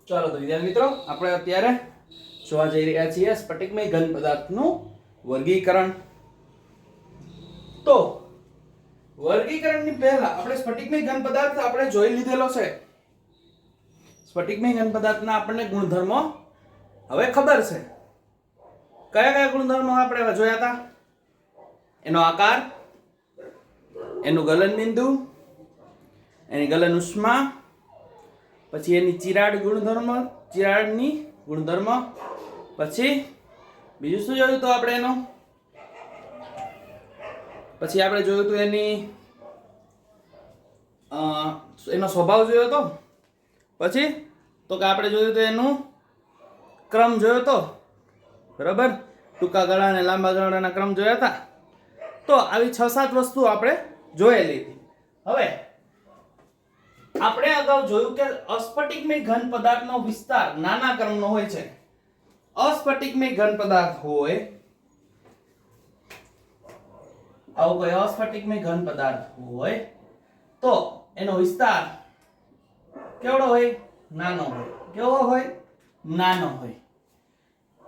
ચાલો તો વિદ્યાર્થી મિત્રો, આપણે અત્યારે જોવા જઈ રહ્યા છીએ સ્ફટિકમય ઘન પદાર્થનું વર્ગીકરણ. તો વર્ગીકરણની પહેલા આપણે સ્ફટિકમય ઘન પદાર્થ આપણે જોઈ લીધેલો છે. સ્ફટિકમય ઘન પદાર્થના આપણને ગુણધર્મો હવે ખબર છે. કયા કયા ગુણધર્મો આપણે જોયા હતા? એનો આકાર, એનું ગલન બિંદુ, એની ગલન ઉષ્મા, પછી એની ચિરાડની ગુણધર્મ, પછી બીજું શું જોયું તો આપણે પછી આપણે જોયું હતું એનો સ્વભાવ જોયો હતો. પછી તો કે આપણે જોયું હતું એનું ક્રમ જોયો હતો, બરાબર. ટૂંકા ગાળા અને લાંબા ગાળાના ક્રમ જોયા હતા. તો આવી 6-7 વસ્તુ આપણે જોયેલી હતી. હવે આપણે અગાઉ જોયું કે અસ્ફટિકમય ઘન પદાર્થનો વિસ્તાર નાના ક્રમનો હોય છે. અસ્ફટિકમય ઘન પદાર્થ હોય, આવો કોઈ અસ્ફટિકમય ઘન પદાર્થ હોય તો એનો વિસ્તાર કેવડો હોય? નાનો હોય. કેવો હોય? નાનો હોય.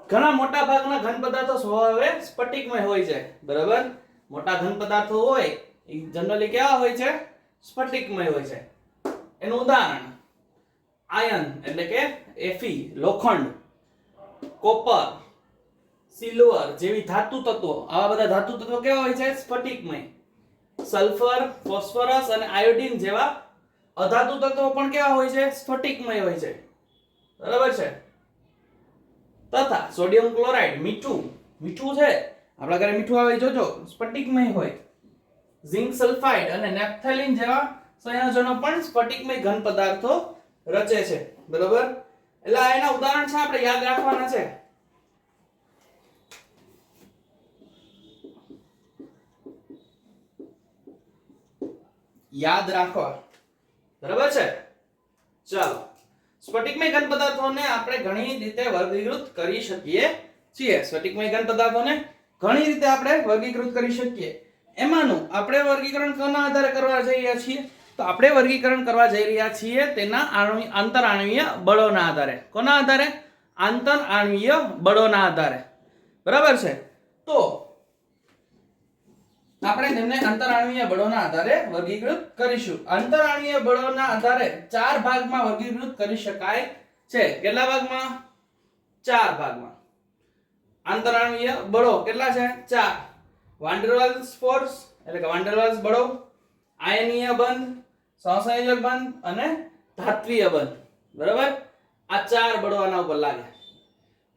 ઘણા મોટા ભાગના ઘન પદાર્થો સ્વભાવે સ્ફટિકમય હોય છે, બરાબર. મોટા ઘન પદાર્થો હોય એ જનરલી કેવા હોય છે? સ્ફટિકમય હોય છે. એનું ઉદાહરણ આયન એટલે કે Fe, લોખંડ, કોપર, સિલ્વર જેવી ધાતુ તત્વો. આવા બધા ધાતુ તત્વો કેવા હોય છે? સ્ફટિકમય. સલ્ફર, ફોસ્ફરસ અને આયોડીન જેવા અધાતુ તત્વો પણ કેવા હોય છે? સ્ફટિકમય હોય છે, બરાબર છે. તથા સોડિયમ ક્લોરાઇડ, મીઠું છે, આપણા ઘરે મીઠું આવે જોજો, સ્ફટિકમય હોય. ઝિંક સલ્ફાઇડ અને નેપ્થેલિન જેવા સંયોજનો પણ સ્ફટિકમય ઘન પદાર્થો રચે છે, બરાબર. એટલે એના ઉદાહરણ છે, આપણે યાદ રાખવાના છે. યાદ રાખવા, બરાબર છે. ચાલો, સ્ફટિકમય ઘન પદાર્થોને આપણે ઘણી રીતે વર્ગીકૃત કરી શકીએ છીએ. સ્ફટિકમય ઘન પદાર્થોને ઘણી રીતે આપણે વર્ગીકૃત કરી શકીએ. એમાંનું આપણે વર્ગીકરણ કોના આધારે કરવા જઈ રહ્યા છીએ? તો આપણે વર્ગીકરણ કરવા જઈ રહ્યા છીએ તેના આંતરઆણ્વીય બળોના આધારે. કોના આધારે? આંતરઆણ્વીય બળોના આધારે, બરાબર છે. તો આપણે તેમને આંતરઆણ્વીય બળોના આધારે વર્ગીકૃત કરીશું. આંતરઆણ્વીય બળોના આધારે 4 ભાગમાં વર્ગીકૃત કરી શકાય છે. કેટલા ભાગમાં? 4 ભાગમાં. આંતરઆણ્વીય બળો કેટલા છે? 4. વાન ડેર વાલ્સ ફોર્સ એટલે કે વાન ડેર વાલ્સ બળો, આયનીય બંધ, સહસંયોજક બંધ અને ધાત્વીય બંધ, બરાબર. આ 4 બળો આના ઉપર લાગે.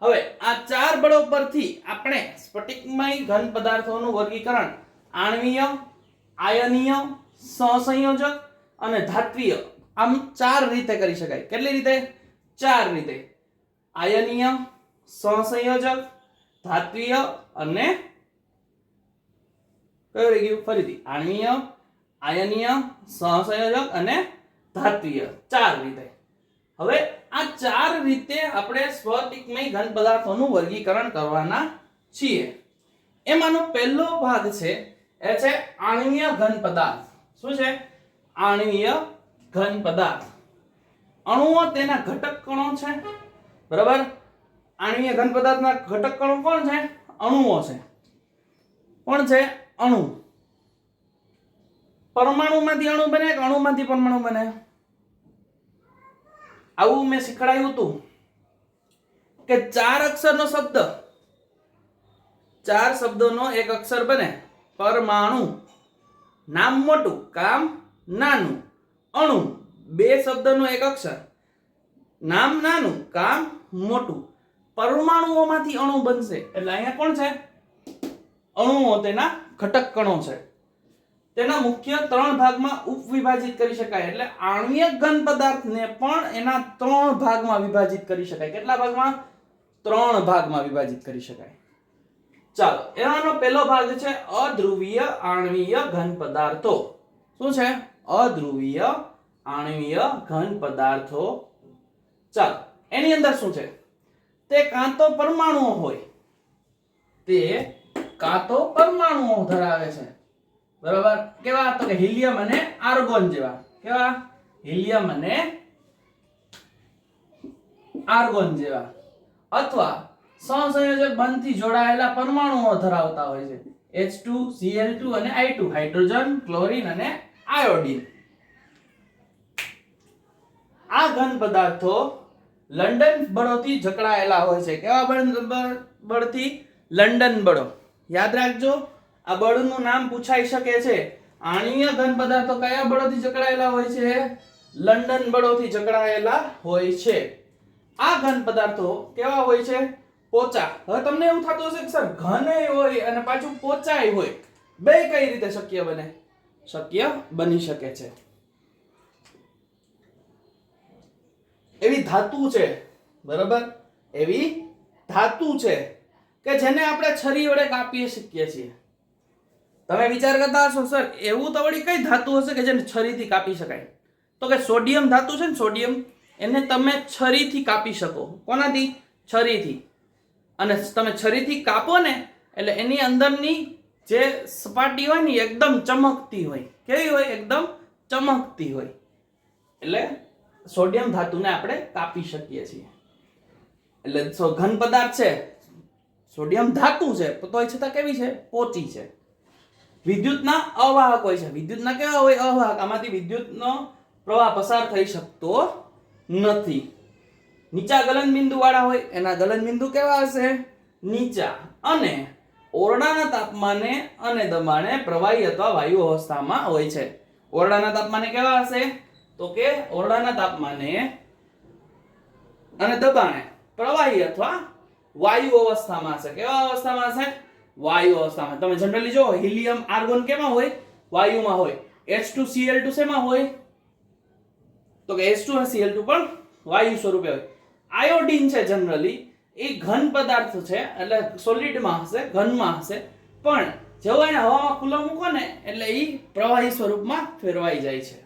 હવે આ 4 બળો પરથી આપણે સ્ફટિકમય ઘન પદાર્થોનું વર્ગીકરણ આણ્વીય, આયનીય, સહસંયોજક અને ધાત્વીય આમ 4 રીતે કરી શકાય. કેટલી રીતે? 4 રીતે. આયનીય, સહસંયોજક, ધાત્વીય અને કયું રહી ગયું? ફરીથી આણ્વીય, આયનીય, સહસંયોજક અને ધાત્વીય. 4 રીતે. હવે આ 4 રીતે આપણે સ્ફટિકમય ઘન પદાર્થોનું વર્ગીકરણ કરવાના છીએ. એમાંનો પહેલો ભાગ છે એ છે આણ્વીય ઘન પદાર્થ. શું છે? આણ્વીય ઘન પદાર્થ. અણુઓ તેના ઘટક કણો છે, બરાબર. આણ્વીય ઘન પદાર્થના ઘટક કણો કોણ છે? અણુઓ છે. કોણ છે? અણુ. પરમાણુમાંથી અણુ બને કે અણુમાંથી પરમાણુ બને? આવું મેં શીખવાડ્યું હતું કે 4 અક્ષરનો શબ્દ, 4 શબ્દોનો એક અક્ષર બને. પરમાણુ, નામ મોટું કામ નાનું. અણુ, 2 શબ્દનો એક અક્ષર, નામ નાનું કામ મોટું. પરમાણુઓમાંથી અણુ બનશે એટલે અહીંયા કોણ છે? અણુઓ તેના ઘટક કણો છે. તેના મુખ્ય 3 ભાગમાં ઉપવિભાજિત કરી શકાય. એટલે આણ્વીય ઘન પદાર્થને પણ એના 3 ભાગમાં વિભાજિત કરી શકાય. કેટલા ભાગમાં? 3 ભાગમાં વિભાજિત કરી શકાય. ચાલો, એનો પહેલો ભાગ છે અધ્રુવીય આણ્વીય ઘન પદાર્થો. શું છે? અધ્રુવીય આણ્વીય ઘન પદાર્થો. ચાલો, એની અંદર શું છે? તે કાં તો પરમાણુઓ હોય, તે કાં તો પરમાણુઓ ધરાવે છે, બરાબર. કેવા? તો કે હિલિયમ અને આર્ગોન જેવા. કેવા? હિલિયમ અને આર્ગોન જેવા અથવા સહસંયોજક બંધથી જોડાયેલા પરમાણુઓ ધરાવતા હોય છે. H2Cl2 અને I2 હાઇડ્રોજન, ક્લોરીન અને આયોડીન. આ ઘન પદાર્થો લંડન બળોથી જકડાયેલા હોય છે. કેવા બળથી? લંડન બળો. યાદ રાખજો, આ બળનું નામ પૂછાઈ શકે છે. આણ્વીય ઘન પદાર્થો કયા બળોથી જકડાયેલા હોય છે? લંડન બળોથી જકડાયેલા હોય છે. આ ઘન પદાર્થો કેવા હોય છે? પોચા. હવે તમને એવું થતું હશે કે સર ઘન હોય અને પાછું પોચાય હોય, બે કઈ રીતે શક્ય બને? શક્ય બની શકે છે. એવી ધાતુ છે, બરાબર, એવી ધાતુ છે કે જેને આપણે છરી વડે કાપી શકીએ છીએ. તમે વિચાર કરતા હશો સર એવું તો વળી કઈ ધાતુ હશે કે જેને છરીથી કાપી શકાય? તો કે સોડિયમ ધાતુ છે ને, સોડિયમ, એને તમે છરીથી કાપી શકો. કોનાથી? છરીથી. અને તમે છરીથી કાપો ને એટલે એની અંદરની જે સપાટી હોય ને એકદમ ચમકતી હોય. કેવી હોય? એકદમ ચમકતી હોય. એટલે સોડિયમ ધાતુને આપણે કાપી શકીએ છીએ. એટલે ઘન પદાર્થ છે, સોડિયમ ધાતુ છે, તોય છતાં કેવી છે? પોચી છે. વિદ્યુતના અવાહક હોય છે. વિદ્યુતના કેવા હોય? અવાહક. આમાંથી વિદ્યુતનો પ્રવાહ પસાર થઈ શકતો નથી. નીચા ગલનબિંદુ વાળા હોય, એના ગલનબિંદુ કેવા હશે? નીચા. અને ઓરડાના તાપમાને અને દબાણે પ્રવાહી અથવા વાયુ અવસ્થામાં હોય છે. ઓરડાના તાપમાને કેવા હશે? તો કે ઓરડાના તાપમાને અને દબાણે પ્રવાહી અથવા વાયુ અવસ્થામાં હશે. કેવા અવસ્થામાં હશે? વાયુ અવસ્થામાં. તમે જનરલી જો હિલિયમ, આર્ગોન કેમાં હોય? વાયુમાં હોય. H2Cl2 શેમાં હોય? તો કે H2 અને Cl2 પણ વાયુ સ્વરૂપે હોય. આયોડીન છે જનરલી એ ઘન પદાર્થ છે, એટલે સોલિડમાં હશે, ઘનમાં હશે, પણ જેવો એને હવામાં ખુલ્લો મૂકો ને એટલે એ પ્રવાહી સ્વરૂપમાં ફેરવાઈ જાય છે.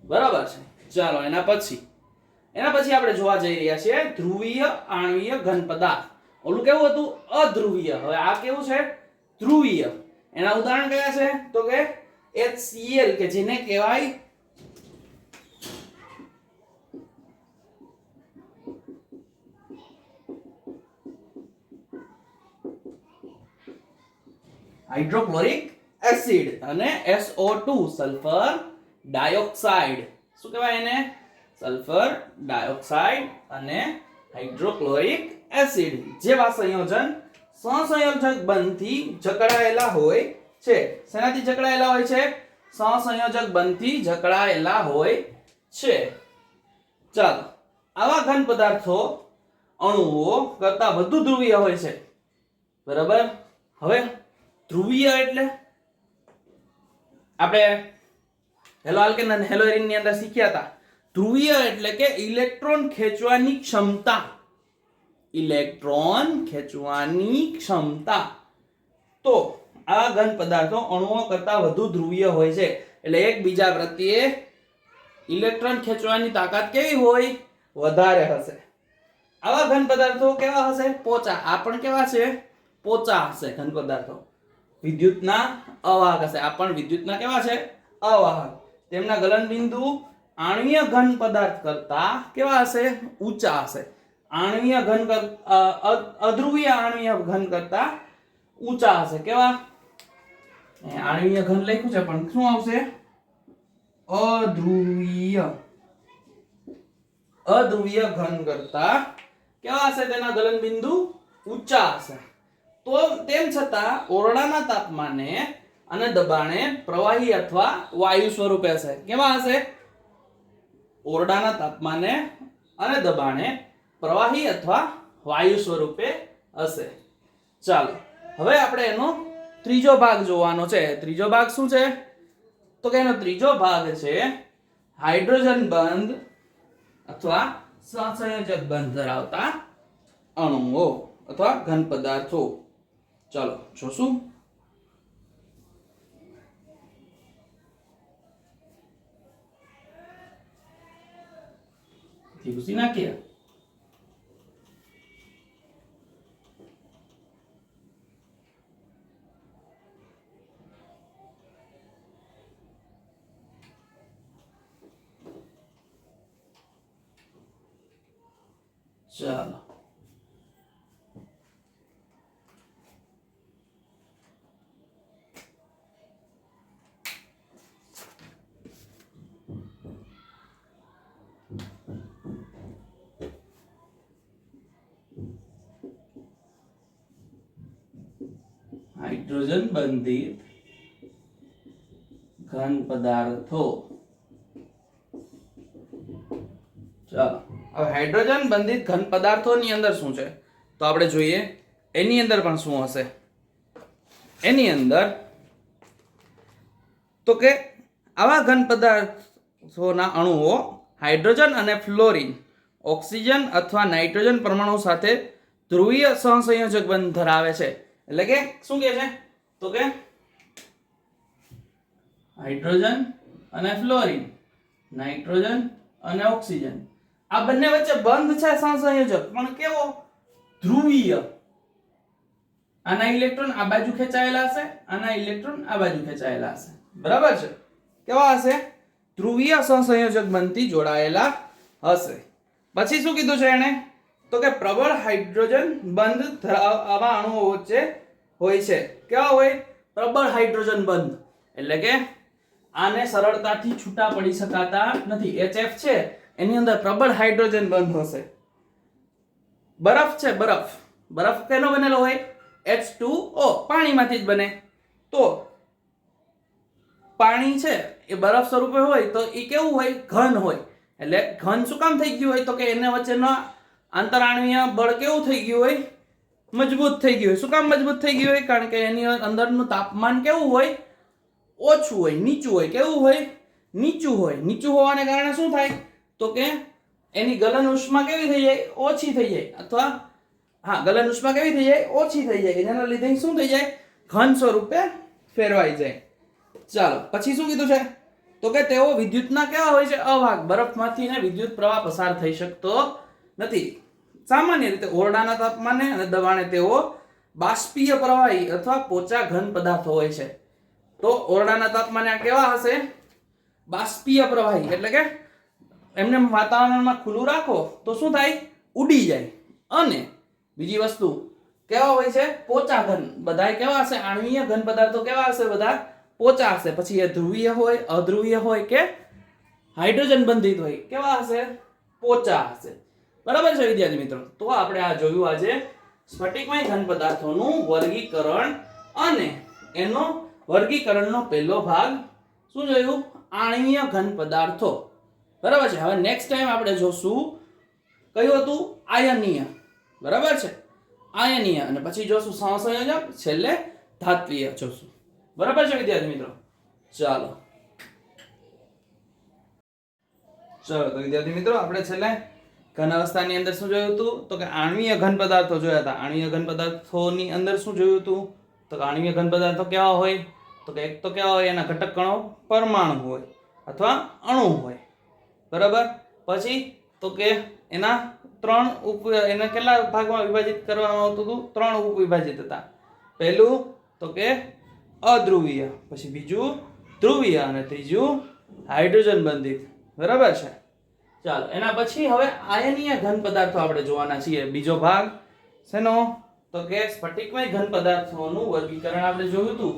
બરાબર છે. ચાલો એના પછી આપણે જોવા જઈ રહ્યા છીએ ધ્રુવીય આણ્વીય ઘન પદાર્થ. ઓલું કેવું હતું? અધ્રુવીય. હવે આ કેવું છે? ધ્રુવીય. એના ઉદાહરણ કયા છે? તો કે HCl કે જેને કહેવાય હાઇડ્રોક્લોરિક એસિડ અને SO2 સલ્ફર ડાયોક્સાઇડ. શું કહેવાય એને? સલ્ફર ડાયોક્સાઇડ અને હાઇડ્રોક્લોરિક એસિડ જેવા સંયોજન સહસંયોજક બંધથી જકડાયેલા હોય છે. શેનાથી જકડાયેલા હોય છે? સહસંયોજક બંધથી જકડાયેલા હોય છે. ચાલો, આવા ઘન પદાર્થો અણુઓ કરતા વધુ ધ્રુવીય હોય છે. બરાબર. હવે ધ્રુવીય એટલે આપણે હેલો આલ્કેન અને હેલોરીન ની અંદર શીખ્યા હતા. ધ્રુવીય એટલે કે ઇલેક્ટ્રોન ખેંચવાની ક્ષમતા. ઇલેક્ટ્રોન ખેંચવાની ક્ષમતા. તો આ ઘન પદાર્થો અણુઓ કરતા વધુ ધ્રુવીય હોય છે. એટલે એકબીજા પ્રત્યે ઇલેક્ટ્રોન ખેંચવાની તાકાત કેવી હોય? વધારે હશે. આવા ઘન પદાર્થો કેવા હશે? પોચા. આ પણ કેવા છે? પોચા હશે ઘન પદાર્થો. વિદ્યુતના અવાહક હશે. આ પણ વિદ્યુતના કેવા છે? અવાહક. તેમના ગલનબિંદુ આણ્વીય ઘન પદાર્થ કરતા કેવા હશે? ઊંચા હશે. આણ્વીય ઘન અધ્રુવીય આણ્વીય ઘન કરતા ઊંચા હશે. કેવા? આણ્વીય ઘન લખ્યું છે પણ શું આવશે? અધ્રુવીય. અધ્રુવીય ઘન કરતા કેવા હશે? તેના ગલનબિંદુ ઊંચા હશે. તો તેમ છતાં ઓરડાના તાપમાને અને દબાણે પ્રવાહી અથવા વાયુ સ્વરૂપે હશે. કેવા હશે? ઓરડાના તાપમાને અને દબાણે પ્રવાહી અથવા વાયુ સ્વરૂપે હશે. ચાલો, હવે આપણે એનો ત્રીજો ભાગ જોવાનો છે. ત્રીજો ભાગ શું છે? તો કે એનો ત્રીજો ભાગ છે હાઇડ્રોજન બંધ અથવા સહસંયોજક બંધ ધરાવતા અણુઓ અથવા ઘન પદાર્થો. ચાલો જોશું. ઘૂસી નાખીએ. ચાલો હાઇડ્રોજન બંધિત ઘન પદાર્થો. ચાલો હવે હાઇડ્રોજન બંધિત ઘન પદાર્થોની અંદર શું છે તો આપણે જોઈએ એની અંદર પણ શું હશે. એની અંદર તો કે આવા ઘન પદાર્થોના અણુઓ હાઇડ્રોજન અને ફ્લોરિન, ઓક્સિજન અથવા નાઇટ્રોજન પરમાણુ સાથે ધ્રુવીય સહસંયોજક બંધ ધરાવે છે. એટલે કે શું કહે છે તો કે હાઇડ્રોજન અને ફ્લોરિન, નાઇટ્રોજન અને ઓક્સિજન આ બંને વચ્ચે બંધ છે સહસંયોજક, પણ કેવો? ધ્રુવીય. આના ઇલેક્ટ્રોન આ બાજુ ખેંચાયેલા હશે, આના ઇલેક્ટ્રોન આ બાજુ ખેંચાયેલા હશે. બરાબર છે? કેવા હશે? ધ્રુવીય સહસંયોજક બંધથી જોડાયેલા હશે. પછી શું કીધું છે એને તો કે પ્રબળ હાઇડ્રોજન બંધ ધરાવવા અણુઓ વચ્ચે હોય છે. કેવા હોય? પ્રબળ હાઇડ્રોજન બંધ. એટલે કે આને સરળતાથી છૂટા પડી શકાતા નથી. HF છે એની અંદર પ્રબળ હાઇડ્રોજન બંધ હશે. બરફ છે, બરફ કેનો બનેલો હોય? H2O, પાણીમાંથી જ બને. તો પાણી છે એ બરફ સ્વરૂપે હોય તો એ કેવું હોય? ઘન હોય. એટલે ઘન શું કામ થઈ ગયું હોય તો કે એને વચ્ચેનો આંતરાણ્વીય બળ કેવું થઈ ગયું હોય? મજબૂત થઈ ગયું હોય. શું કામ મજબૂત થઈ ગયું હોય? કારણ કે એની અંદરનું તાપમાન કેવું હોય? ઓછું હોય, નીચું હોય. કેવું હોય? નીચું હોય. નીચું હોવાને કારણે શું થાય તો કે એની ગલન ઉષ્મા કેવી થઈ જાય? ઓછી થઈ જાય. અથવા ગલન ઉષ્મા કેવી થઈ જાય? ઓછી થઈ જાય. જેના લીધે શું થઈ જાય? ઘન સ્વરૂપે ફેરવાઈ જાય. ચાલો પછી શું કીધું છે તો કે તેઓ વિદ્યુતના કેવા હોય છે? અવાહક. બરફમાંથી ને વિદ્યુત પ્રવાહ પસાર થઈ શકતો નથી. સામાન્ય રીતે ઓરડાના તાપમાને અને દબાણે તેઓ બાષ્પીય પ્રવાહી અથવા પોચા ઘન પદાર્થો હોય છે. તો ઓરડાના તાપમાને આ કેવા હશે? બાષ્પીય પ્રવાહી. એટલે કે એમને વાતાવરણમાં ખુલ્લું રાખો તો શું થાય? ઉડી જાય. અને બીજી વસ્તુ કેવા હોય છે? પોચા ઘન. બધાય કેવા હશે? આણ્વીય ઘન પદાર્થો કેવા હશે? બધા પોચા હશે. પછી એ ધ્રુવીય હોય, અધ્રુવીય હોય કે હાઇડ્રોજન બંધિત હોય, કેવા હશે? પોચા હશે. બરાબર છે વિદ્યાર્થી મિત્રો? તો આપણે આ જોયું આજે સ્ફટિકમય ઘન પદાર્થોનું વર્ગીકરણ અને એનો વર્ગીકરણનો પહેલો ભાગ શું જોયું? આણ્વીય ઘન પદાર્થો. બરાબર છે? હવે નેક્સ્ટ ટાઈમ આપણે જોશું કયું હતું? આયનીય. બરાબર છે? આયનીય. અને પછી જોશું સહસંયોજક, છેલ્લે ધાત્વીય જોશું. બરાબર છે વિદ્યાર્થી મિત્રો? ચાલો તો વિદ્યાર્થી મિત્રો આપણે છેલ્લે ઘન અવસ્થાની અંદર શું જોયું હતું તો કે આણ્વીય ઘન પદાર્થો જોયા હતા. આણ્વીય ઘન પદાર્થોની અંદર શું જોયું હતું તો કે આણ્વીય ઘન પદાર્થો કેવા હોય તો કે એક તો કેવા હોય? એના ઘટક કણો પરમાણુ હોય અથવા અણુ હોય. બરાબર? પછી તો કે એના એને કેટલા ભાગમાં વિભાજિત કરવામાં આવતું હતું? 3 ઉપવિભાજિત હતા. પહેલું તો કે અધ્રુવીય, પછી બીજું ધ્રુવીય અને ત્રીજું હાઇડ્રોજન બંધિત. બરાબર છે? ચાલો એના પછી હવે આયનીય ઘન પદાર્થો આપણે જોવાના છીએ. બીજો ભાગ શેનો તો કે સ્ફટિકમય ઘન પદાર્થોનું વર્ગીકરણ આપણે જોયું હતું.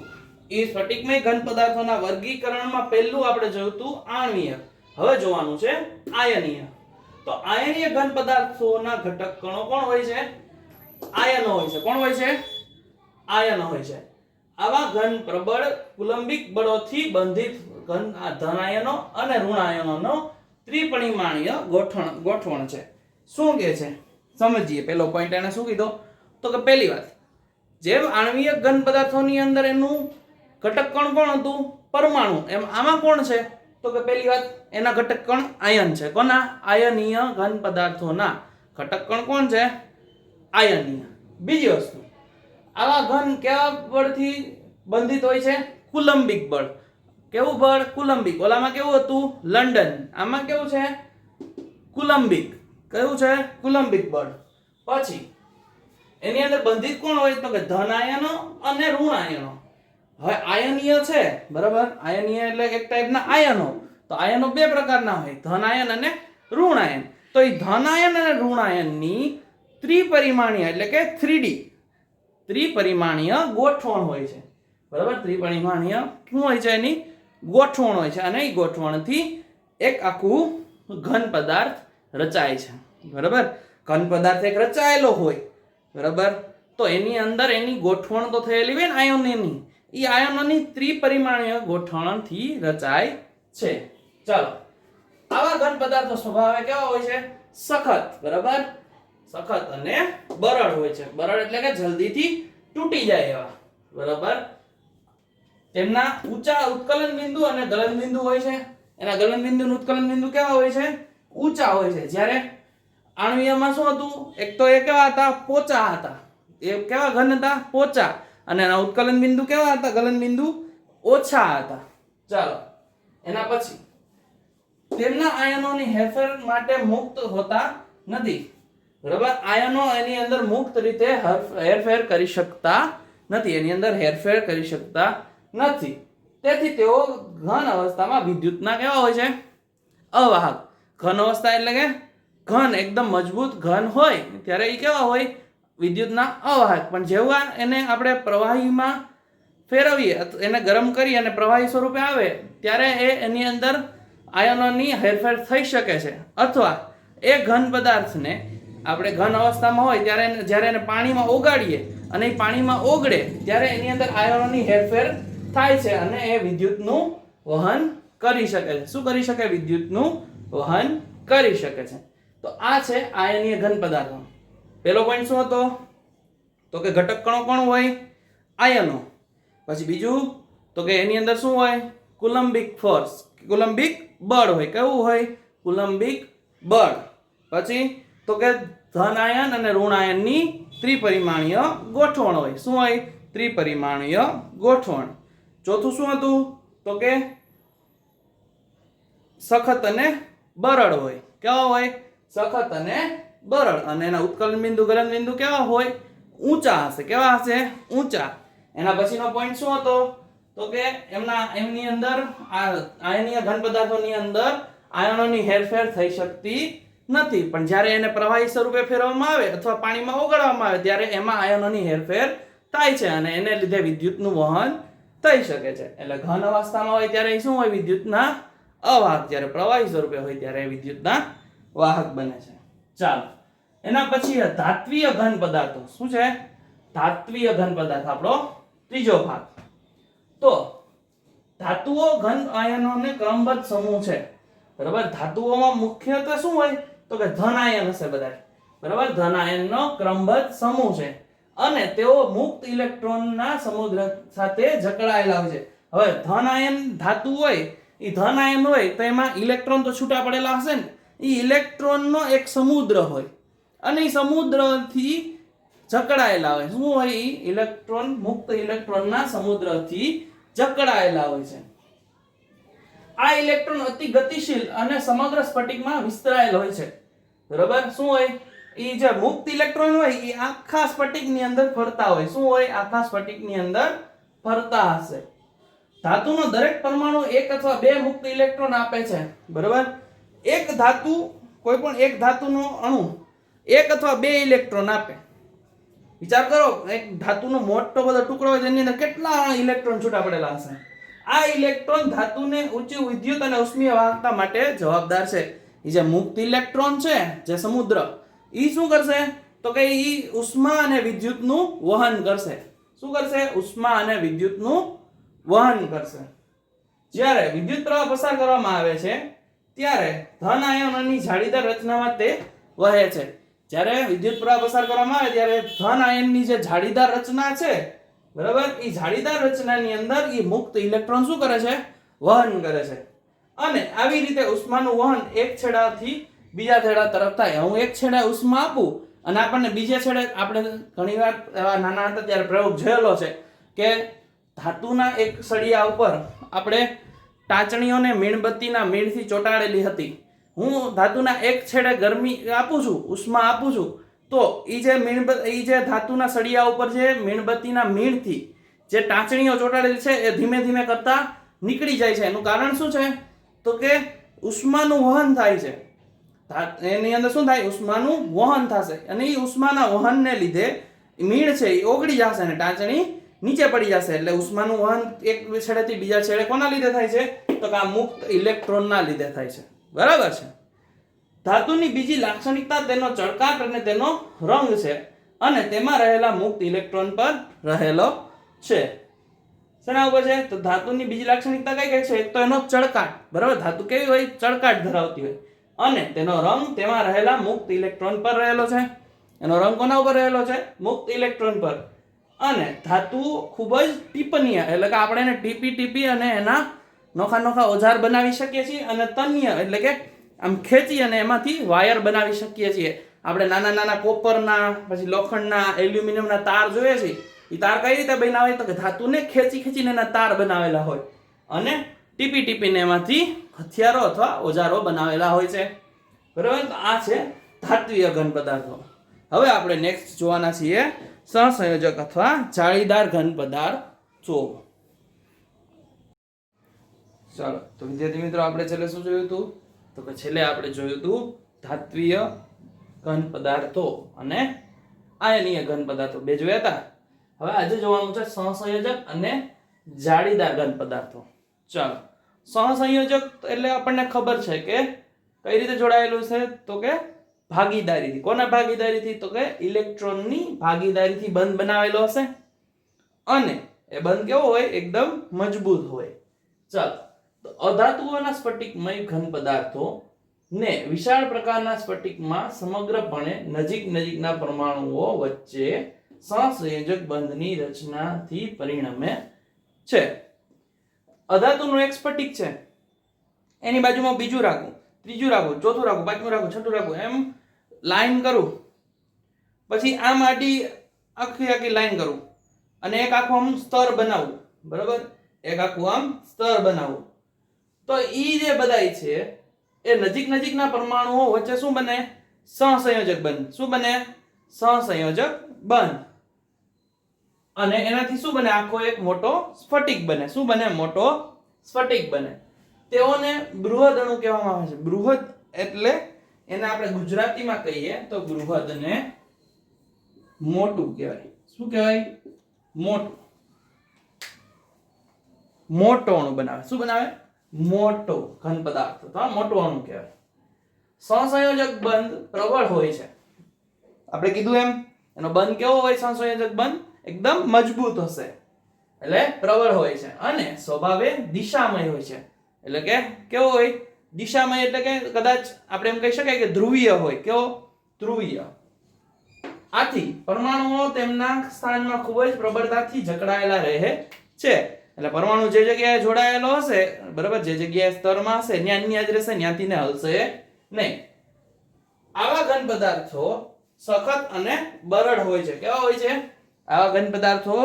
એ સ્ફટિકમય ઘન પદાર્થોના વર્ગીકરણમાં પહેલું આપણે જોયું હતું આણ્વીય. હવે જોવાનું છે આયનીય. તો આયનીય ઘન પદાર્થોના ઘટક કણો કોણ હોય છે? આયનો હોય છે. કોણ હોય છે? આયનો હોય છે. આવા ઘન પ્રબળ કુલંબિક બળોથી બંધિત ઘન ધન આયનો અને ઋણ આયનોનો ત્રિપરિમાણીય ગોઠવણ છે. શું કહે છે સમજીએ. પહેલો પોઈન્ટ એને શું કીધો તો કે પહેલી વાત, જેમ આણ્વીય ઘન પદાર્થોની અંદર એનું ઘટક કણ કોણ હતું? પરમાણુ. એમ આમાં કોણ છે તો કે પહેલી વાત એના ઘટક કણ આયન છે. કોના? આયનીય ઘન પદાર્થોના ઘટક કણ કોણ છે? આયનીય. બીજી વસ્તુ, આવા ઘન કેવા બળથી બંધિત હોય છે? કુલંબિક બળ. કેવું બળ? કુલંબિક. ઓલામાં કેવું હતું? લંડન. આમાં કેવું છે? કુલંબિક. કયું છે? કુલંબિક બળ. પછી એની અંદર બંધિત કોણ હોય તો કે ધન આયનો અને ઋણ આયનો. હવે આયનીય છે, બરાબર? આયનીય એટલે એક ટાઈપના આયનો. તો આયનો બે પ્રકારના હોય, ધન આયન અને ઋણ આયન. તો એ ધન આયન અને ઋણ આયનની ત્રિપરિમાણીય એટલે કે 3D ત્રિપરિમાણીય ગોઠવણ હોય છે. બરાબર, ત્રિપરિમાણીય શું હોય છે? એની ગોઠવણ હોય છે, અને એ ગોઠવણથી એક આખું ઘન પદાર્થ રચાય છે. બરાબર, ઘન પદાર્થ એક રચાયેલો હોય, બરાબર, તો એની અંદર એની ગોઠવણ તો થયેલી હોય ને આયનોની, એ આયનોની ત્રિપરિમાણીય ગોઠવણથી રચાય છે. ચાલો, આવા ઘન પદાર્થો સ્વભાવે કેવા હોય છે? સખત. બરાબર, સખત અને બરડ હોય છે. બરડ એટલે કે જલ્દીથી તૂટી જાય એવા. બરાબર, તેમના ઊંચા ઉત્કલન બિંદુ અને ગલન બિંદુ હોય છે. એના ગલન બિંદુ અને ઉત્કલન બિંદુ કેવા હોય છે? ઊંચા હોય છે. જ્યારે આણ્વીયમાં શું હતું? એક તો એ કેવા હતા? પોચા હતા. એ કેવા ઘન હતા? પોચા. અને એના ઉત્કલન બિંદુ કેવા હતા? ગલન બિંદુ ઓછા હતા. ચાલો, એના પછી તેમના આયનોની હેરફેર માટે મુક્ત હોતા નથી. બરાબર, આયનો એની અંદર મુક્ત રીતે હેરફેર કરી શકતા નથી. એની અંદર હેરફેર કરી શકતા નથી. તેથી તેઓ ઘન અવસ્થામાં વિદ્યુતના કેવા હોય છે? અવાહક. ઘન અવસ્થા એટલે કે ઘન એકદમ મજબૂત ઘન હોય ત્યારે એ કેવા હોય? વિદ્યુતના અવાહક. પણ જેવા એને આપણે પ્રવાહીમાં ફેરવીએ, એને ગરમ કરી અને પ્રવાહી સ્વરૂપે આવે ત્યારે એની અંદર આયનોની હેરફેર થઈ શકે છે. અથવા એ ઘન પદાર્થને આપણે ઘન અવસ્થામાં હોય ત્યારે જ્યારે એને પાણીમાં ઓગાળીએ અને એ પાણીમાં ઓગળે ત્યારે એની અંદર આયનોની હેરફેર થાય છે અને એ વિદ્યુતનું વહન કરી શકે છે. શું કરી શકે? વિદ્યુતનું વહન કરી શકે છે. તો આ છે આયનીય ઘન પદાર્થો. પહેલો પોઈન્ટ શું હતો? તો કે ઘટક કણો કોણ હોય? આયનો. પછી બીજું તો કે એની અંદર શું હોય? કુલંબિક ફોર્સ, કુલંબિક બળ હોય. કેવું હોય? કુલંબિક બળ. પછી તો કે ધન આયન અને ઋણ આયનની ત્રિપરિમાણીય ગોઠવણ હોય. શું હોય? ત્રિપરિમાણીય ગોઠવણ. ચોથું શું હતું? તો કે સખત અને બરડ હોય. કેવા હોય? સખત અને બરડ. અને એના ઉત્કલન બિંદુ ગલન બિંદુ કેવા હોય? ઊંચા હશે. કેવા હશે? ઊંચા. એના પછીનો પોઈન્ટ શું હતો? તો કે એમની અંદર આયનીય ઘન પદાર્થોની અંદર આયનોની હેરફેર થઈ શકતી નથી. પણ જ્યારે એને પ્રવાહી સ્વરૂપે ફેરવવામાં આવે અથવા પાણીમાં ઓગાળવામાં આવે ત્યારે એમાં આયનોની હેરફેર થાય છે અને એને લીધે વિદ્યુતનું વહન થઈ શકે છે. એટલે ઘન અવસ્થામાં હોય ત્યારે શું હોય? વિદ્યુતના અવાહક. જ્યારે પ્રવાહી સ્વરૂપે હોય ત્યારે વિદ્યુતના વાહક બને છે. ચાલો, એના પછી ધાત્વીય ઘન પદાર્થો. શું છે? ધાત્વીય ઘન પદાર્થ આપણો ત્રીજો ભાગ. તો ધાતુઓ ઘન આયનોને ક્રમબદ્ધ સમૂહ છે. બરાબર, ધાતુઓમાં મુખ્યત્વે શું હોય? તો કે ધન આયન હશે બધા. બરાબર, ધન આયનનો ક્રમબદ્ધ સમૂહ છે અને તેઓ મુક્ત ઇલેક્ટ્રોનના સમુદ્ર સાથે જકળાયેલા હોય છે. હવે ધન આયન ધાતુ હોય, એ ધન આયન હોય તો એમાં ઇલેક્ટ્રોન તો છૂટા પડેલા હશે ને. એ ઇલેક્ટ્રોનનો એક સમુદ્ર હોય અને એ સમુદ્રથી જકળાયેલા હોય. શું હોય? એ ઇલેક્ટ્રોન મુક્ત ઇલેક્ટ્રોનના સમુદ્રથી જકળાયેલા હોય છે. આ ઇલેક્ટ્રોન અતિ ગતિશીલ અને સમગ્ર સ્ફટિકમાં વિસ્તરાયેલ હોય છે. બરાબર, શું હોય? એ જે મુક્ત ઇલેક્ટ્રોન હોય એ આખા સ્ફટિકની અંદર ફરતા હોય. શું હોય? આખા સ્ફટિકની અંદર ફરતા હશે. ધાતુનો દરેક પરમાણુ એક અથવા બે મુક્ત ઇલેક્ટ્રોન આપે છે. બરાબર, એક ધાતુ, કોઈ પણ એક ધાતુનો અણુ એક અથવા બે ઇલેક્ટ્રોન આપે. વિચાર કરો, એક ધાતુનો મોટો બધો ટુકડો હોય તેની અંદર કેટલા ઇલેક્ટ્રોન છૂટા પડેલા હશે. આ ઇલેક્ટ્રોન ધાતુને ઊંચી વિદ્યુત અને ઉષ્મીય વાહકતા માટે જવાબદાર છે. એ જે મુક્ત ઇલેક્ટ્રોન છે, જે સમુદ્ર, એ શું કરશે? તો કે એ ઉષ્મા અને વિદ્યુતનું વહન કરશે. શું કરશે? ઉષ્મા અને વિદ્યુતનું વહન કરશે. જ્યારે વિદ્યુત પ્રવાહ પસાર કરવામાં આવે છે ત્યારે ધન આયનોની જાળીદાર રચનામાં તે વહે છે. જ્યારે વિદ્યુત પ્રવાહ પસાર કરવામાં આવે ત્યારે ધન આયનની જે જાળીદાર રચના છે, બરાબર, એ જાળીદાર રચનાની અંદર એ મુક્ત ઇલેક્ટ્રોન શું કરે છે? વહન કરે છે. અને આવી રીતે ઉષ્માનું વહન એક છેડાથી બીજા છેડા તરફ થાય. હું એક છેડે ઉષ્મા આપું અને આપણને બીજા છેડે, આપણે ઘણીવાર એવા નાના હતા ત્યારે પ્રયોગ જોયેલો છે કે ધાતુના એક સળિયા ઉપર આપણે ટાંચણીઓને મીણબત્તીના મીણથી ચોંટાડેલી હતી. હું ધાતુના એક છેડે ગરમી આપું છું, ઉષ્મા આપું છું, તો એ જે ધાતુના સળિયા ઉપર જે મીણબત્તીના મીણથી જે ટાંચણીઓ ચોંટાડેલી છે એ ધીમે ધીમે કરતા નીકળી જાય છે. એનું કારણ શું છે? તો કે ઉષ્માનું વહન થાય છે. એની અંદર શું થાય, ઉષ્માનું વહન થશે અને એ ઉષ્માના વહનને લીધે મીણ છે એ ઓગળી જશે અને ટાંચણી નીચે પડી જશે. એટલે ઉષ્માનું વહન એક છેડેથી બીજા છેડે કોના લીધે થાય છે, તો કે આ મુક્ત ઇલેક્ટ્રોનના લીધે થાય છે. બરાબર છે. ધાતુની બીજી લાક્ષણિકતા તેનો ચળકાટ અને તેનો રંગ છે અને તેમાં રહેલા મુક્ત ઇલેક્ટ્રોન પર રહેલો છે. શેના ઉપર છે, તો ધાતુની બીજી લાક્ષણિકતા કઈ છે, એક તો એનો ચળકાટ. બરાબર, ધાતુ કેવી હોય, ચળકાટ ધરાવતી હોય અને તેનો રંગ તેમાં રહેલા મુક્ત ઇલેક્ટ્રોન પર રહેલો છે. એનો રંગ કોના ઉપર રહેલો છે, મુક્ત ઇલેક્ટ્રોન પર. અને ધાતુ ખૂબ જ ટીપનીય, એટલે કે આપણે એને ટીપી અને એના નોખા નોખા ઓજાર બનાવી શકીએ છીએ અને તન્ય એટલે કે આમ ખેંચી અને એમાંથી વાયર બનાવી શકીએ છીએ. આપણે નાના નાના કોપરના, પછી લોખંડના, એલ્યુમિનિયમના તાર જોઈએ છે. એ તાર કઈ રીતે બનાવે, તો કે ધાતુને ખેંચીને એના તાર બનાવેલા હોય અને ટીપીને એમાંથી હથિયારો અથવા ઓજારો બનાવેલા હોય છે. બરાબર, તો આ છે ધાત્વિય ઘન પદાર્થો. હવે આપણે નેક્સ્ટ જોવાના છીએ સહસંયોજક અથવા જાળીદાર ઘન પદાર્થો. ચાલો, તો વિદ્યાર્થી મિત્રો આપણે છેલ્લે શું જોયું હતું, તો કે છેલ્લે આપણે જોયું હતું ધાત્વિય ઘન પદાર્થો અને આયનીય ઘન પદાર્થો, બે જોયા હતા. હવે આજે જોવાનું છે સહસંયોજક અને જાળીદાર ઘન પદાર્થો. ચાલો, સહસંયોજક એટલે આપણને ખબર છે કે કઈ રીતે જોડાયેલું છે, તો કે ભાગીદારીથી. કોના ભાગીદારીથી, તો કે ઇલેક્ટ્રોનની ભાગીદારીથી બંધ બનાવેલો હશે અને એ બંધ કેવો હોય, એકદમ મજબૂત હોય. ચાલો, તો અધાતુઓના સ્ફટિકમય ઘન પદાર્થો ને વિશાળ પ્રકારના સ્ફટિકમાં સમગ્રપણે નજીકના પરમાણુઓ વચ્ચે સહસંયોજક બંધની રચનાથી પરિણમે છે. અધાતુનું એક સ્ફટિક છે, એની બાજુમાં બીજું રાખું, ત્રીજું રાખું, ચોથું રાખું, પાંચમું રાખું, છઠ્ઠું રાખું, એમ લાઈન કરું. પછી આમ આખી લાઈન કરું અને એક આખું આમ સ્તર બનાવું. બરાબર, એક આખું આમ સ્તર બનાવું. તો ઈ જે બધાય છે એ નજીકના પરમાણુઓ વચ્ચે શું બને, સહસંયોજક બંધ. શું બને, સહસંયોજક બંધ. અને એનાથી શું બને, આખો એક મોટો સ્ફટિક બને. શું બને, મોટો સ્ફટિક બને. તેઓને બૃહદ અણુ કહેવામાં આવે છે. બૃહદ એટલે એને આપણે ગુજરાતીમાં કહીએ તો બૃહદને મોટું કહેવાય. શું કહેવાય, મોટું. મોટો અણુ બનાવે. શું બનાવે, મોટો ઘન પદાર્થ અથવા મોટો અણુ કહેવાય. સહસંયોજક બંધ પ્રબળ હોય છે. આપણે કીધું એમ એનો બંધ કેવો હોય, સહસંયોજક બંધ એકદમ મજબૂત હશે, એટલે પ્રબળ હોય છે અને સ્વભાવે દિશામય હોય છે. એટલે કે કેવો હોય, દિશામય એટલે કે કદાચ આપણે એમ કહી શકાય કે ધ્રુવીય હોય. કેવો, ધ્રુવીય. આથી પરમાણુઓ તેમના સ્થાનમાં ખૂબ જ પ્રબળતાથી જકડાયેલા રહે છે. એટલે પરમાણુ જે જગ્યાએ જોડાયેલો હશે, બરાબર, જે જગ્યાએ સ્તરમાં હશે ત્યાં જ રહેશે, ત્યાંથી ને હલશે નહીં. આવા ઘન પદાર્થો સખત અને બરડ હોય છે. કેવા હોય છે, આવા ઘન પદાર્થો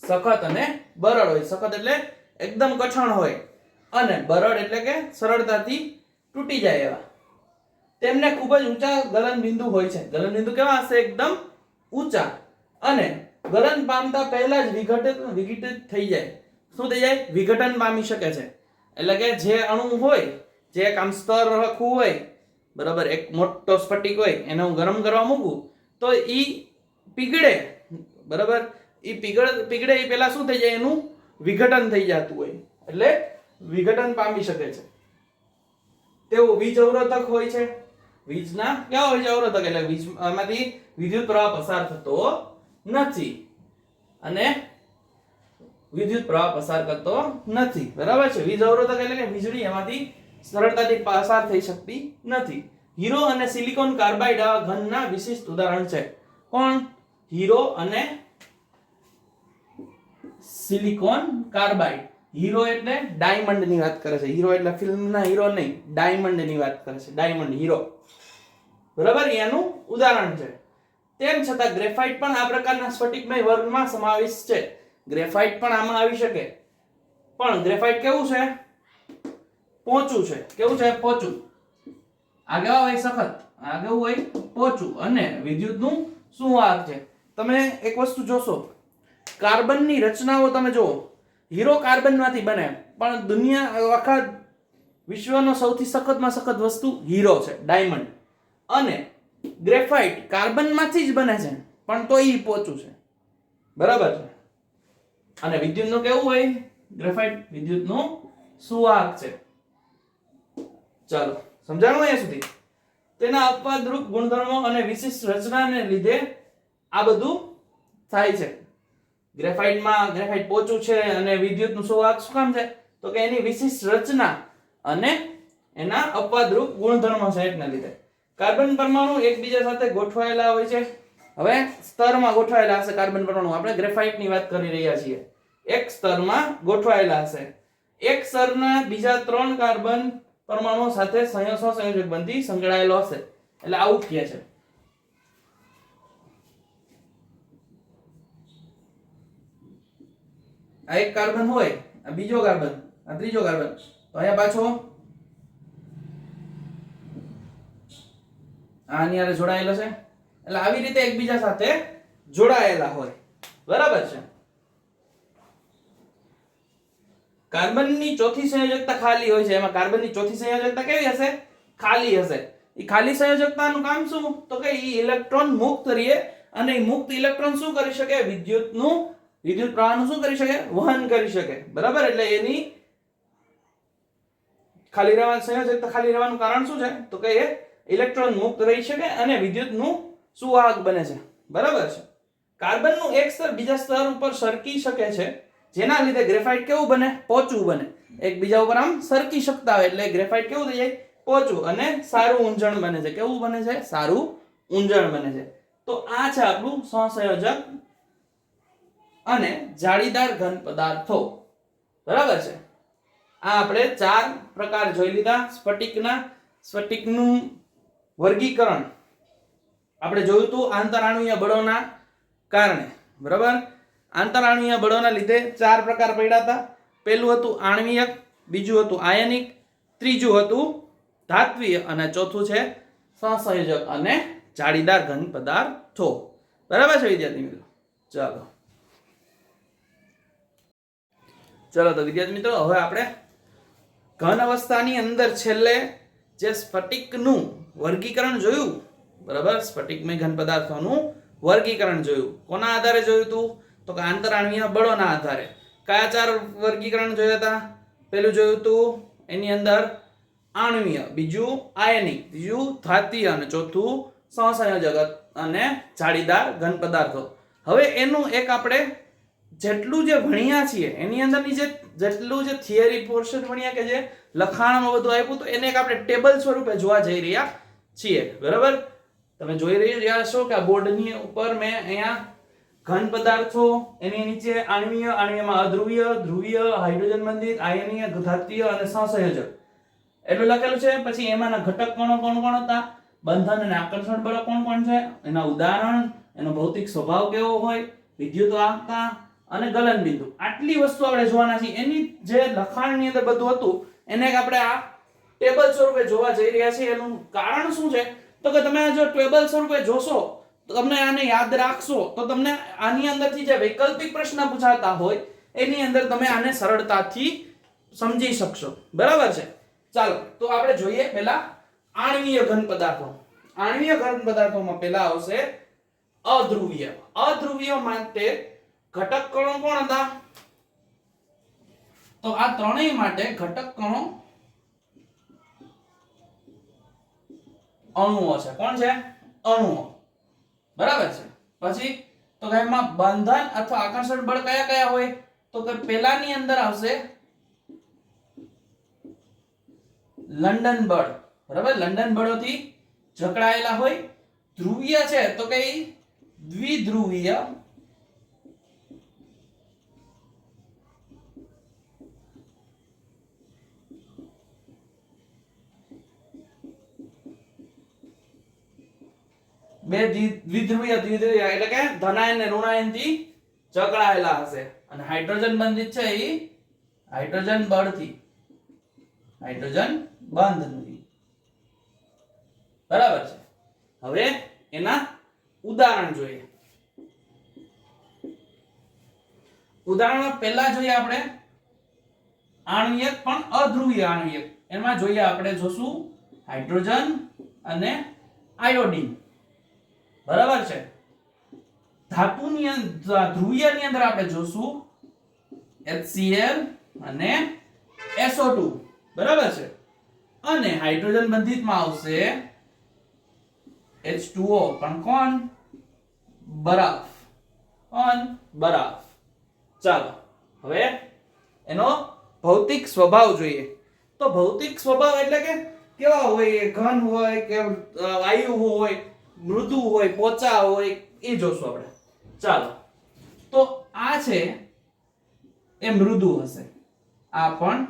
સખત અને બરડ હોય. સખત એટલે એકદમ કઠણ હોય અને બરડ એટલે કે સરળતાથી તૂટી જાય એવા. તેમને ખૂબ જ ઊંચા ગલન બિંદુ હોય છે. ગલન બિંદુ કેવા હશે, એકદમ ઊંચા અને ગલન પામતા પહેલા જ વિઘટિત થઈ જાય. શું થઈ જાય, વિઘટન પામી શકે છે. એટલે કે જે અણુ હોય, જે એક આમ સ્તર રખવું હોય, બરાબર, એક મોટો સ્ફટિક હોય, એને હું ગરમ કરવા મૂકું તો ઈ પીગળે. બરાબર, ઈ પીગળે એ પહેલા શું થઈ જાય, એનું વિઘટન થઈ જતું હોય, એટલે વિઘટન પામી શકે છે. તેઓ વીજ અવરોધક હોય છે. વીજના કેવા હોય છે, અવરોધક. એટલે વીજમાંથી વિદ્યુત પ્રવાહ પસાર થતો નથી અને વિદ્યુત પ્રવાહ પસાર કરતો નથી. બરાબર છે, વીજ અવરોધક એટલે કે વીજળી એમાંથી સરળતાથી પસાર થઈ શકતી નથી. હીરો અને સિલિકોન કાર્બાઇડ આવા ઘનના વિશિષ્ટ ઉદાહરણ છે. કોણ, હીરો અને સિલિકોન કાર્બાઇડ. હીરો એટલે ડાયમંડ ની વાત કરે છે. હીરો એટલે ફિલ્મના હીરો નહીં, ડાયમંડ ની વાત કરે છે. Diamond, hero. બરાબર, એનું ઉદાહરણ છે. તેમ છતાં ગ્રેફાઇટ પણ આ પ્રકારના સ્ફટિકમય વર્ગમાં સમાવેશ છે. ગ્રેફાઇટ પણ આમાં આવી શકે, પણ ગ્રેફાઇટ કેવું છે, પોચું છે. કેવું છે, પોચું. આ કેવા હોય, સખત. આ કેવું હોય, પોચું. અને વિદ્યુતનું શું વાહક છે. તમે એક વસ્તુ જોશો, કાર્બનની રચનાઓ તમે જુઓ. હીરો કાર્બનમાંથી બને, પણ દુનિયા આખા વિશ્વનો સૌથી સખતમાં સખત વસ્તુ હીરો છે, ડાયમંડ. અને ગ્રેફાઇટ કાર્બનમાંથી જ બને છે, પણ તો ઈ પોચું છે. બરાબર છે. અને વિદ્યુતનું કેવું હોય? ગ્રેફાઇટ વિદ્યુતનું સુવાહક છે. ચાલો, સમજાણું અહીંયા સુધી? તેના અપવાદરૂપ ગુણધર્મો અને વિશિષ્ટ રચનાને લીધે આ બધું થાય છે. ગ્રેફાઇટ પોચું છે અને વિદ્યુતનું સુવાહક શું કામ છે? તો કે એની વિશિષ્ટ રચના અને એના અપવાદરૂપ ગુણધર્મો છે એટલા લીધે. કાર્બન પરમાણુ એકબીજા સાથે ગોઠવાયેલા હોય છે. હવે સ્તરમાં ગોઠવાયેલા હશે કાર્બન પરમાણુ. આપણે ગ્રેફાઇટની વાત કરી રહ્યા છીએ. એક સ્તરમાં ગોઠવાયેલા હશે. એક સ્તરના બીજા 3 કાર્બન પરમાણુઓ સાથે સહસંયોજક બંધી સંકળાયેલો હશે. એટલે આવું કહે છે. આ એક કાર્બન હોય, આ બીજો કાર્બન, આ ત્રીજો કાર્બન, તો અહીંયા પાછો આની હારે જોડાયેલો છે. એટલે આવી રીતે એકબીજા સાથે જોડાયેલા હોય. બરાબર છે. કાર્બનની ચોથી સંયોજકતા ખાલી હોય છે. એમાં કાર્બનની ચોથી સંયોજકતા કેવી હશે? ખાલી હશે. એ ખાલી સંયોજકતાનું કામ શું? તો કે ઈ ઇલેક્ટ્રોન મુક્ત રહે અને ઈ મુક્ત ઇલેક્ટ્રોન શું કરી શકે? વિદ્યુત પ્રવાહનું શું કરી શકે? વહન કરી શકે. બરાબર? એટલે એની ખાલી રહેવાની સંયોજકતા ખાલી રહેવાનું કારણ શું છે? તો કે એ ઇલેક્ટ્રોન મુક્ત રહી શકે અને વિદ્યુતનું સુવાહક બને છે. બરાબર છે. કાર્બનનું એક સ્તર બીજા સ્તર ઉપર સરકી શકે છે, જેના લીધે ગ્રેફાઇટ કેવું બને? પોચું બને. એકબીજા ઉપર આમ સરકી શકતા હોય એટલે ગ્રેફાઇટ કેવું થઈ જાય? પોચું અને સારું ઊંજણ બને છે. કેવું બને છે? સારું ઊંજણ બને છે. તો આ છે આપણું સહસંયોજક અને જાળીદાર ઘન પદાર્થો. બરાબર છે. આ આપણે 4 પ્રકાર જોઈ લીધા. સ્ફટિકનું વર્ગીકરણ આપણે જોયું હતું આંતરાણુય બળોના કારણે. બરાબર? આંતરાણુય બળોના લીધે 4 પ્રકાર પડ્યા હતા. પહેલું હતું આણ્વિયક, બીજું હતું આયનિક, ત્રીજું હતું ધાત્વિય અને ચોથું છે સહસંયોજક અને જાળીદાર ઘન પદાર્થો. બરાબર છે વિદ્યાર્થી મિત્રો? ચલો તો વિદ્યાર્થી મિત્રો, હવે આપણે ઘન અવસ્થાની અંદર છેલ્લે જે સ્ફટિકનું વર્ગીકરણ જોયું. બરાબર? સ્ફટિકમય ઘન પદાર્થોનું વર્ગીકરણ જોયું. કોના આધારે જોયું હતું? તો કે આંતરાણ્વીય બળોના આધારે. કયા 4 વર્ગીકરણ જોયા હતા? પહેલું જોયું હતું એની અંદર આણ્વીય, બીજું આયનિક, ત્રીજું ધાત્વિય અને ચોથું સહસંયોજક અને જાળીદાર ઘન પદાર્થો. હવે એનું એક આપણે જેટલું જે ભણ્યા છીએ એની અંદરની જેટલું જે થિયરી પોર્શન ભણ્યા કે જે લખાણમાં બધું આપ્યું તો એને એક આપણે ટેબલ સ્વરૂપે જોવા જઈ રહ્યા છીએ. બરાબર? તમે જોઈ રહ્યા છો કે આ બોર્ડની ઉપર મેં અહીંયા ઘન પદાર્થો, એની નીચે આણ્વીય, આણ્વીયમાં અધ્રુવીય, ધ્રુવીય, હાઇડ્રોજન બંધિત, આયનીય, ધાત્વિય અને સહસંયોજક એટલું લખેલું છે. પછી એમાંના ઘટક કણો કોણ હતા? બંધન અને આકર્ષણ બળ કોણ છે? એના ઉદાહરણ, એનો ભૌતિક સ્વભાવ કેવો હોય, વિદ્યુત વાહકતા અને ગલન બિંદુ. આટલી વસ્તુ આપણે જોવાના છે. એની જે લખાણની અંદર બધું હતું એને આપણે આ ટેબલ સ્વરૂપે જોવા જઈ રહ્યા છીએ. એનું કારણ શું છે? તો કે તમે જો ટેબલ સ્વરૂપે જોશો તો તમને આને યાદ રાખશો તો તમને આની અંદરથી જે વૈકલ્પિક પ્રશ્ન પૂછાતા હોય એની અંદર તમે આને સરળતાથી સમજી શકશો. બરાબર છે? ચાલો તો આપણે જોઈએ પહેલા આણ્વીય ઘન પદાર્થો. આણ્વીય ઘન પદાર્થોમાં પહેલા આવશે અધ્રુવીય. અધ્રુવીય માટે ઘટક કણો કોણ હતા? તો આ ત્રણેય માટે ઘટક કણો અણુઓ છે. કોણ છે? અણુઓ. બરાબર છે? પછી તો કે એમાં બંધન અથવા આકર્ષણ બળ કયા કયા હોય? તો કે પહેલાની અંદર આવશે લંડન બળ. બરાબર? લંડન બળોથી જકડાયેલા હોય. ધ્રુવીય છે તો કે દ્વિધ્રુવીય, બે દ્વિધ્રુવીય એટલે કે ધનાયન અને ઋણાયન થી જકડાયેલા હશે. અને હાઇડ્રોજન બંધિત છે એ હાઇડ્રોજન બળથી, હાઇડ્રોજન બંધથી. બરાબર છે? હવે એના ઉદાહરણ જોઈએ. ઉદાહરણમાં પહેલા જોઈએ આપણે આણ્વિયક પણ અધ્રુવીય આણ્વિયક. એમાં જોઈએ આપણે જોશું હાઇડ્રોજન અને આયોડીન. બરાબર છે. ધાતુની ધ્રુવીયની અંદર આપણે જોશું HCl અને SO2. બરાબર છે. અને હાઇડ્રોજન બંધિતમાં આવશે H2O, પણ કોણ? બરફ. કોણ? બરફ. ચાલો હવે એનો ભૌતિક સ્વભાવ જોઈએ. તો ભૌતિક સ્વભાવ એટલે કે કેવા હોય, ઘન હોય કે વાયુ હોય, મૃદુ હોય, પોચા હોય, એ જોશું આપણે. ચાલો તો આ છે એ મૃદુ હશે, આ પણ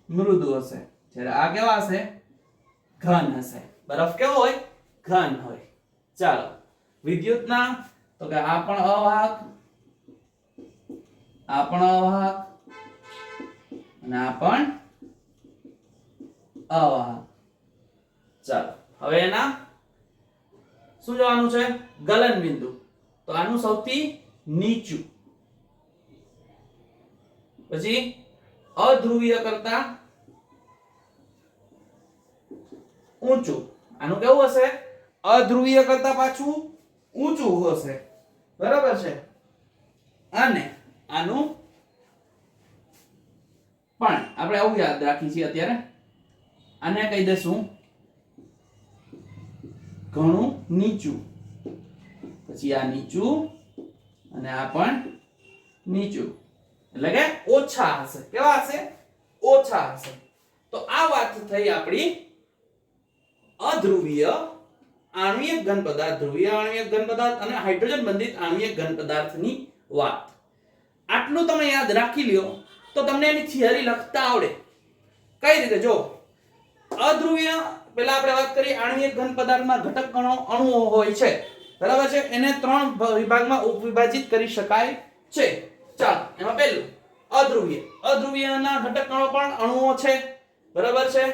મૃદુ હશે, જ્યારે આ કેવા હશે? ઘન હશે. બરફ કેવો હોય? ઘન હોય. ચાલો વિદ્યુતના, તો કે આ પણ અવાહક, આ પણ અવાહક અને આ પણ અવાહક. ચાલો હવે એના શું જોવાનું છે? ગલન બિંદુ. તો આનું સૌથી નીચું, પછી અધ્રુવીય કરતા ઊંચું. આનું કેવું હશે? અધ્રુવીય કરતા પાછું ઊંચું હશે. બરાબર છે. અને આનું પણ આપણે આવું યાદ રાખીએ છીએ અત્યારે. આને કહી દઈશું ઘણું નીચું, પછી આ નીચું અને આ પણ નીચું, એટલે કે ઓછા હશે. કેવા હશે? ઓછા હશે. તો આ વાત થઈ આપણી અધ્રુવીય આણ્વિક ઘન પદાર્થ, ધ્રુવીય આણ્વિક ઘન પદાર્થ અને હાઇડ્રોજન બંધિત આણ્વિક ઘન પદાર્થની વાત. આટલું તમે યાદ રાખી લ્યો તો તમને એની થિયરી લખતા આવડે. કઈ રીતે? જો અધ્રુવીય, પહેલા આપણે વાત કરી આણ્વિક ઘન પદાર્થમાં ઘટક કણો અણુઓ હોય છે. બરાબર છે. એને 3 વિભાગમાં ઉપવિભાજિત કરી શકાય છે. ચાલો એમાં પહેલું અધ્રુવીય. અધ્રુવીયના ઘટક કણો પણ અણુઓ છે. બરાબર છે.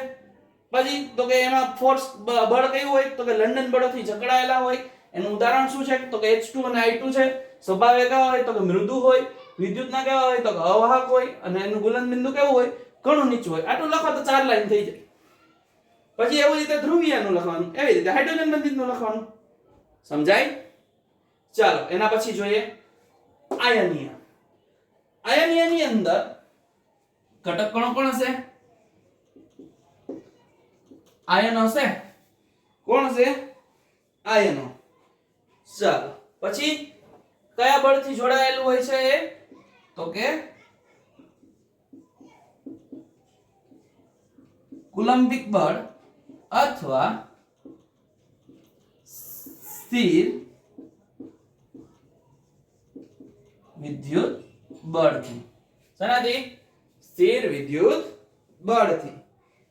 પછી તો કે એમાં ફોર્સ બળ કયું હોય? તો કે લંડન બળોથી જકડાયેલા હોય. એનું ઉદાહરણ શું છે? તો કે H2 અને I2 છે. સ્વભાવે કેવા હોય? તો કે મૃદુ હોય. વિદ્યુતના કેવા હોય? તો કે અવાહક હોય. અને એનું ગલન બિંદુ કેવું હોય? ઘણું નીચું હોય. આટલું લખો તો 4 લાઈન થઈ જાય. પછી એવી રીતે ધ્રુવીયનું લખવાનું, એવી રીતે હાઇડ્રોજન બંધિતનું લખવાનું. સમજાય? ચાલો એના પછી જોઈએ આયનીય. આયનીયની અંદર ઘટક કણો કોણ હશે? આયનો હશે. કોણ હશે? આયનો. ચાલો પછી કયા બળથી જોડાયેલું હોય છે એ? તો કે કુલંબિક બળ અથવા સ્થિર વિદ્યુત બળથી. શેનાથી? સ્થિર વિદ્યુત બળથી.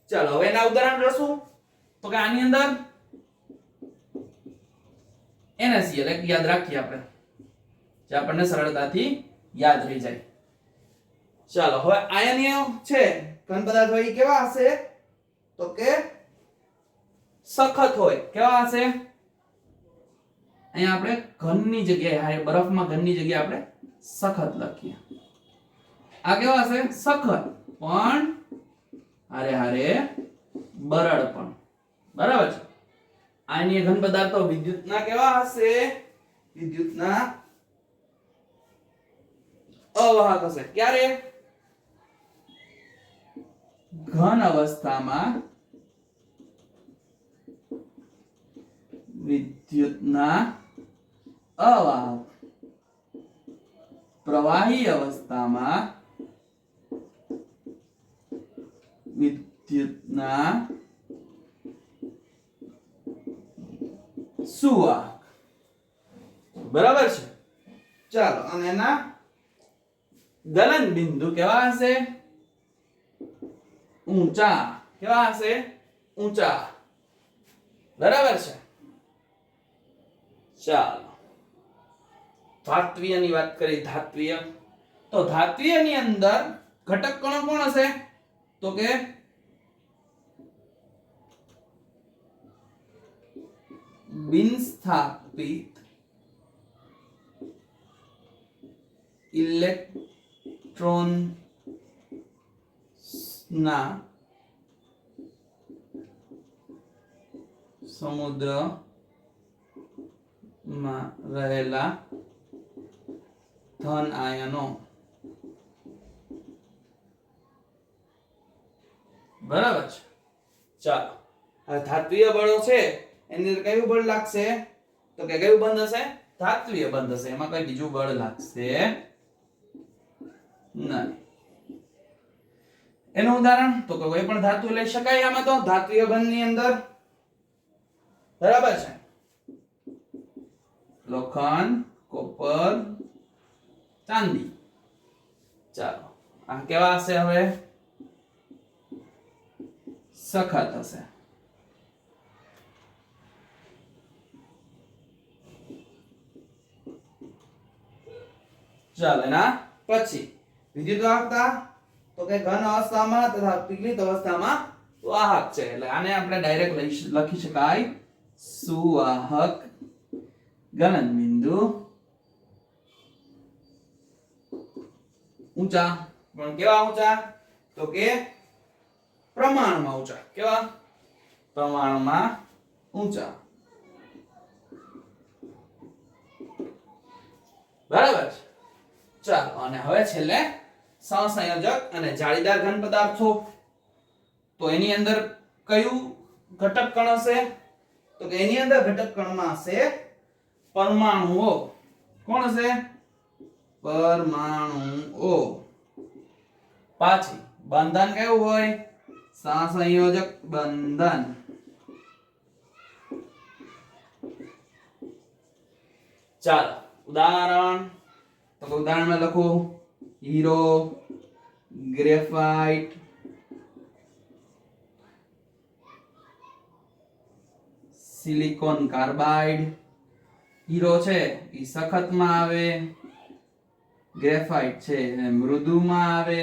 ચાલો હવે એના ઉદાહરણ જોશું. તો કે આની અંદર NaCl એક યાદ રાખીએ આપણે, જે આપણને સરળતાથી યાદ રહી જાય. ચાલો હવે આયનીય છે ઘન પદાર્થ હોય એ કેવા હશે? તો કે સખત હોય. કેવા હશે? અહીંયા આપણે ઘનની જગ્યાએ, બરફમાં ઘનની જગ્યાએ આપણે સખત લખીએ. આ કેવા હશે? સખત પણ હારે હારે બરડ પણ. બરાબર છે. આયનીય ઘન પદાર્થો વિદ્યુતના કેવા હશે? વિદ્યુતના અવાહક હશે. ક્યારે? ઘન અવસ્થામાં વિદ્યુતના અવાહક, પ્રવાહી અવસ્થામાં વિદ્યુતના સુવાહક. બરાબર છે. ચાલો અને એના ગલન બિંદુ કેવા હશે? ઊંચા. કેવા હશે? ઊંચા. બરાબર છે. ચાલો ધાત્વીયની વાત કરી. ધાત્વીય, તો ધાત્વીયની અંદર ઘટક કણો કોણ હશે? તો કે બિનસ્થાપિત ઇલેક્ટ્રોન ના સમુદ્રમાં રહેલા ધન આયનો, બરાબર છે. ચાલો, હવે ધાત્વિય બળો છે એની અંદર કયું બળ લાગશે? તો કે કયું બંધ હશે? ધાત્વિય બંધ હશે. એમાં કઈ બીજું બળ લાગશે નહીં. એનું ઉદાહરણ તો કે કોઈ પણ ધાતુ લઈ શકાય આમાં તો ધાત્વિય બંધની અંદર, બરાબર છે. લોખંડ, કોપર, ચાંદી. ચાલો, આ કેવા હશે? હવે સખત હશે. ચાલો, એના પછી વિદ્યુત વાહકતા તો કે ઘન અવસ્થામાં તથા પીગળિત અવસ્થામાં વાહક છે. એટલે આને આપણે ડાયરેક્ટ લખી શકાય સુવાહક ગલનબિંદુ ઊંચા. પણ કેવા ઊંચા? તો કે પ્રમાણમાં ઊંચા. કેવા? પ્રમાણમાં ઊંચા, બરાબર છે. ચાલો, અને હવે છેલ્લે સહસંયોજક અને જાળીદાર ઘન પદાર્થો. તો એની અંદર કયું ઘટક કણ હશે? તો કે એની અંદર ઘટક કણમાં હશે પરમાણુઓ. કોણ હશે? પરમાણુઓ. પાછી બંધન કેવું હોય? સહસંયોજક બંધન. ચાલો, ઉદાહરણ તો ઉદાહરણમાં લખો hero, graphite, silicon carbide. Hero છે એ સખતમાં આવે, ગ્રેફાઇટ છે એ મૃદુમાં આવે,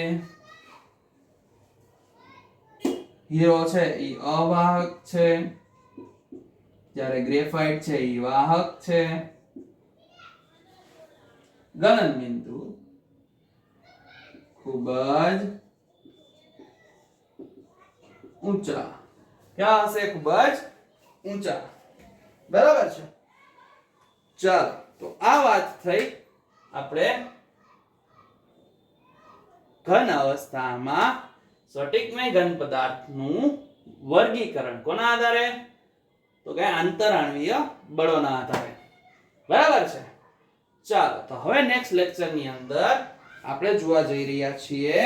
હીરો છે એ અવાહક છે જ્યારે ગ્રેફાઇટ છે એ વાહક છે. ગલનબિંદુ ખૂબ જ ઊંચા. ક્યાં હશે? ખૂબ જ ઊંચા, બરાબર છે. ચાલો, તો આ વાત થઈ આપણે ઘન અવસ્થામાં સ્ફટિકમય ઘન પદાર્થનું વર્ગીકરણ કોના આધારે? તો કે આંતરાણ્વીય બળોના આધારે, બરાબર છે. ચાલો, તો હવે નેક્સ્ટ લેક્ચર ની અંદર આપણે જોવા જઈ રહ્યા છીએ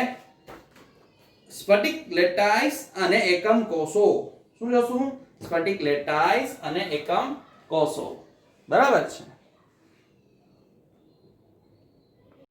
સ્ફટિક લેટાઇસ અને એકમ કોષો. શું જોશું? સ્ફટિક લેટાઇસ અને એકમ કોષો, બરાબર છે.